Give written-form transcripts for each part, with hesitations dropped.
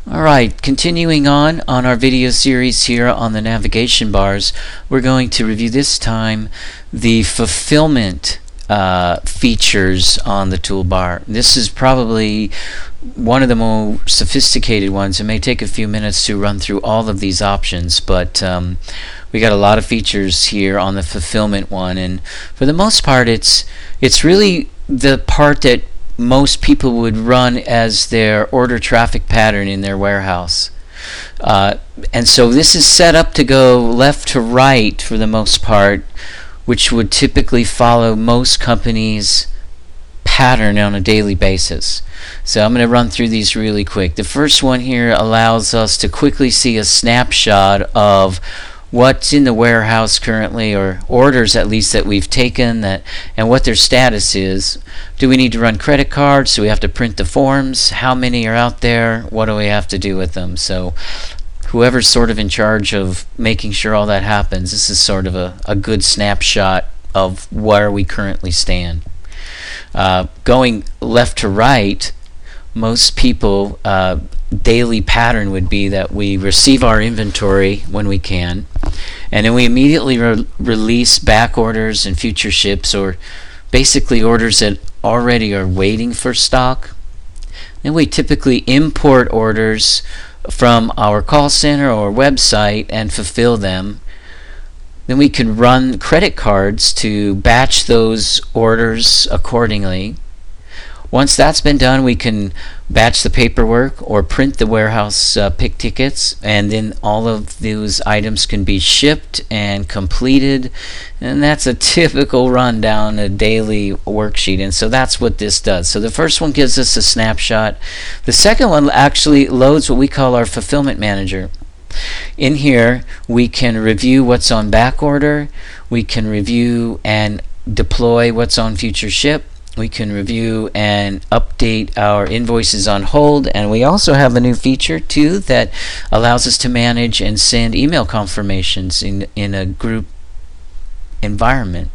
Alright, continuing on our video series here on the navigation bars, we're going to review this time the fulfillment features on the toolbar. This is probably one of the more sophisticated ones. It may take a few minutes to run through all of these options, but we got a lot of features here on the fulfillment one, and for the most part it's really the part that most people would run as their order traffic pattern in their warehouse. And so this is set up to go left to right for the most part, which would typically follow most companies' pattern on a daily basis. So I'm going to run through these really quick. The first one here allows us to quickly see a snapshot of what's in the warehouse currently, or orders at least that we've taken, and what their status is. Do we need to run credit cards? Do we have to print the forms? How many are out there? What do we have to do with them? So whoever's sort of in charge of making sure all that happens, this is sort of a good snapshot of where we currently stand. Going left to right, most people daily pattern would be that we receive our inventory when we can, and then we immediately release back orders and future ships, or basically orders that already are waiting for stock. Then we typically import orders from our call center or website and fulfill them. Then we can run credit cards to batch those orders accordingly. Once that's been done, we can batch the paperwork or print the warehouse pick tickets, and then all of those items can be shipped and completed, and that's a typical rundown, a daily worksheet. And so that's what this does. So the first one gives us a snapshot. The second one actually loads what we call our fulfillment manager. In here we can review what's on back order, we can review and deploy what's on future ship, we can review and update our invoices on hold, and we also have a new feature too that allows us to manage and send email confirmations in a group environment.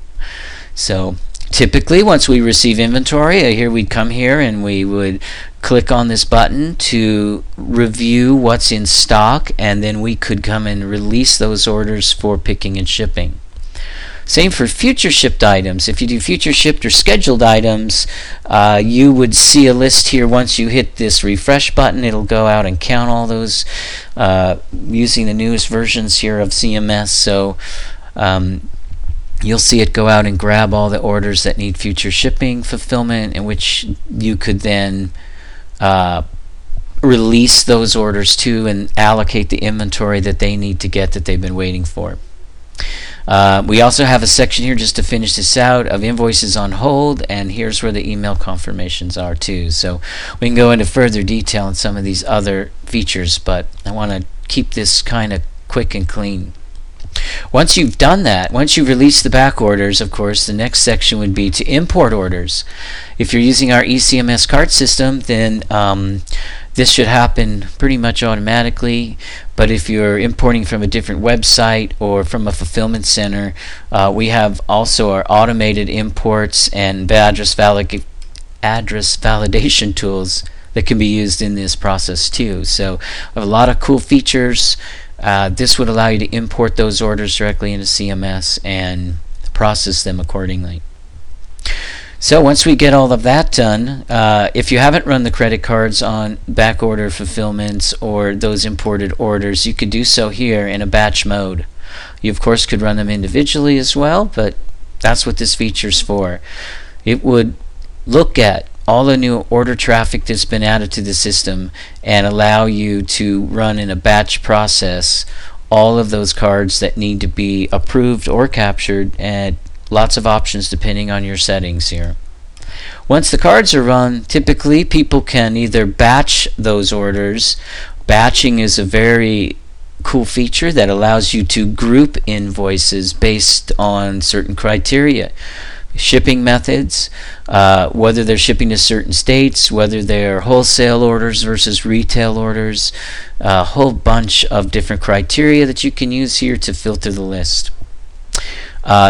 So typically once we receive inventory, here we'd come here and we would click on this button to review what's in stock, and then we could come and release those orders for picking and shipping. Same for future shipped items. If you do future shipped or scheduled items, you would see a list here. Once you hit this refresh button, it'll go out and count all those using the newest versions here of CMS. So you'll see it go out and grab all the orders that need future shipping fulfillment, in which you could then release those orders to and allocate the inventory that they need to get, that they've been waiting for. We also have a section here, just to finish this out, of invoices on hold, and here's where the email confirmations are too. So we can go into further detail on some of these other features, but I want to keep this kind of quick and clean. Once you've done that, once you release the back orders, of course, the next section would be to import orders. If you're using our eCMS cart system, then this should happen pretty much automatically. But if you're importing from a different website or from a fulfillment center, we have also our automated imports and address validation tools that can be used in this process too. So a lot of cool features. This would allow you to import those orders directly into CMS and process them accordingly. So once we get all of that done, if you haven't run the credit cards on back order fulfillments or those imported orders, you could do so here in a batch mode. You of course could run them individually as well, but that's what this feature's for. It would look at all the new order traffic that's been added to the system and allow you to run in a batch process all of those cards that need to be approved or captured, and lots of options depending on your settings here. Once the cards are run, typically people can either batch those orders. Batching is a very cool feature that allows you to group invoices based on certain criteria. Shipping methods, whether they're shipping to certain states, whether they're wholesale orders versus retail orders, a whole bunch of different criteria that you can use here to filter the list.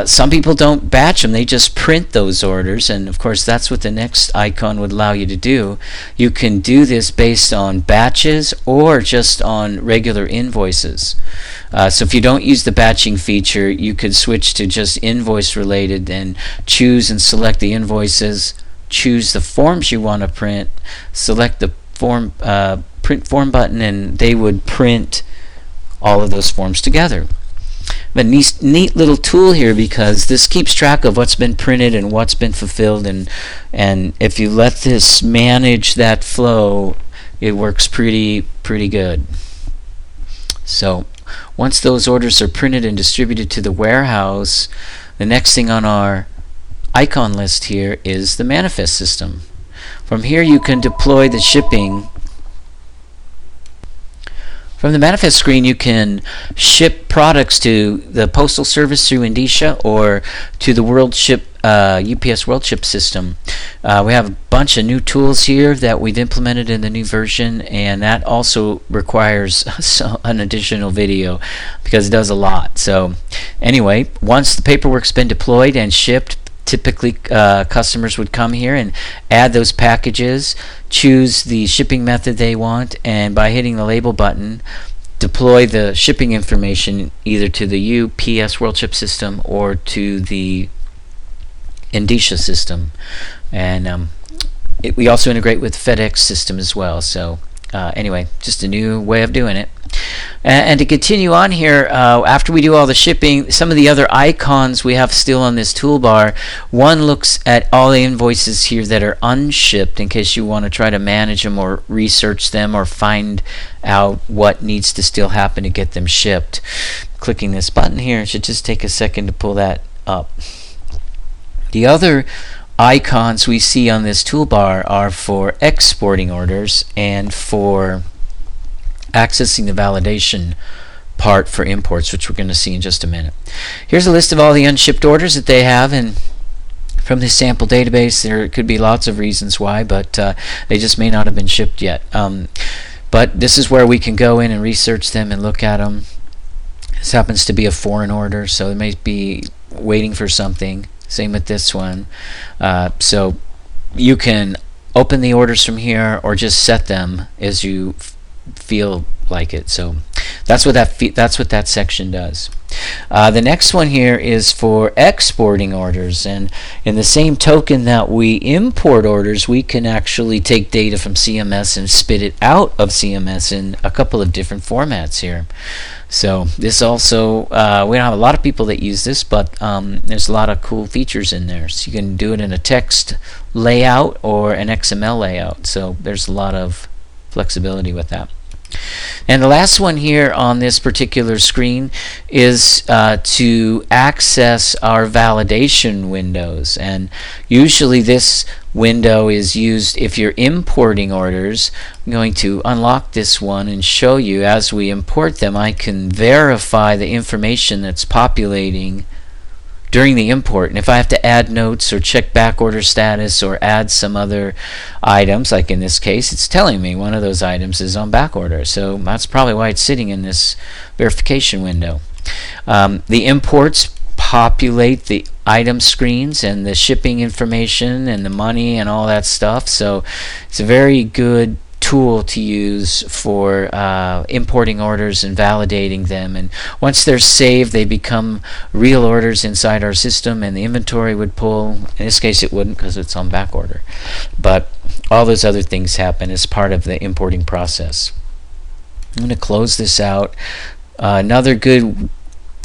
Some people don't batch them, they just print those orders, and of course that's what the next icon would allow you to do. You can do this based on batches or just on regular invoices. So if you don't use the batching feature, you could switch to just invoice related and choose and select the invoices, choose the forms you want to print, select the print form button, and they would print all of those forms together. But neat little tool here, because this keeps track of what's been printed and what's been fulfilled, and if you let this manage that flow, it works pretty good. So once those orders are printed and distributed to the warehouse, the next thing on our icon list here is the manifest system. From here you can deploy the shipping. From the manifest screen, you can ship products to the Postal Service through Indicia or to the UPS World Ship system. We have a bunch of new tools here that we've implemented in the new version, and that also requires an additional video because it does a lot. So anyway, once the paperwork's been deployed and shipped, typically customers would come here and add those packages, choose the shipping method they want, and by hitting the label button, deploy the shipping information either to the UPS World Ship system or to the Indicia system. And we also integrate with FedEx system as well. So anyway, just a new way of doing it. And to continue on here, after we do all the shipping, some of the other icons we have still on this toolbar. One looks at all the invoices here that are unshipped in case you want to try to manage them or research them or find out what needs to still happen to get them shipped. Clicking this button here, it should just take a second to pull that up. The other icons we see on this toolbar are for exporting orders and for accessing the validation part for imports, which we're going to see in just a minute. Here's a list of all the unshipped orders that they have, and from this sample database there could be lots of reasons why, but they just may not have been shipped yet. But this is where we can go in and research them and look at them. This happens to be a foreign order, so it may be waiting for something. Same with this one. So you can open the orders from here or just set them as you feel like it. So that's what that section does. The next one here is for exporting orders, and in the same token that we import orders, we can actually take data from CMS and spit it out of CMS in a couple of different formats here. So this also, we don't have a lot of people that use this, but there's a lot of cool features in there. So you can do it in a text layout or an XML layout. So there's a lot of flexibility with that. And the last one here on this particular screen is to access our validation windows, and usually this window is used if you're importing orders. I'm going to unlock this one and show you as we import them. I can verify the information that's populating during the import, and if I have to add notes or check back order status or add some other items, like in this case it's telling me one of those items is on back order, so that's probably why it's sitting in this verification window. The imports populate the item screens and the shipping information and the money and all that stuff, so it's a very good tool to use for importing orders and validating them, and once they're saved they become real orders inside our system, and the inventory would pull. In this case it wouldn't because it's on back order, but all those other things happen as part of the importing process. I'm going to close this out. Another good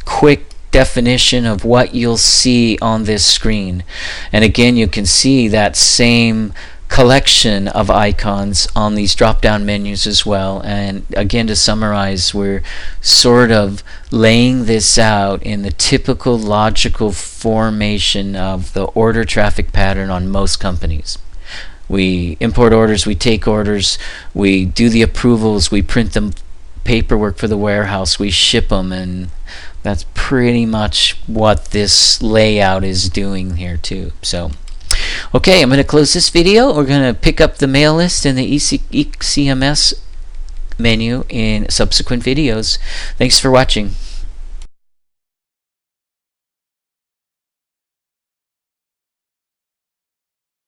quick definition of what you'll see on this screen, and again you can see that same collection of icons on these drop-down menus as well. And again, to summarize, we're sort of laying this out in the typical logical formation of the order traffic pattern on most companies. We import orders, we take orders, we do the approvals, we print them paperwork for the warehouse, we ship them, and that's pretty much what this layout is doing here too. So okay, I'm going to close this video. We're going to pick up the mail list and the CMS menu in subsequent videos. Thanks for watching.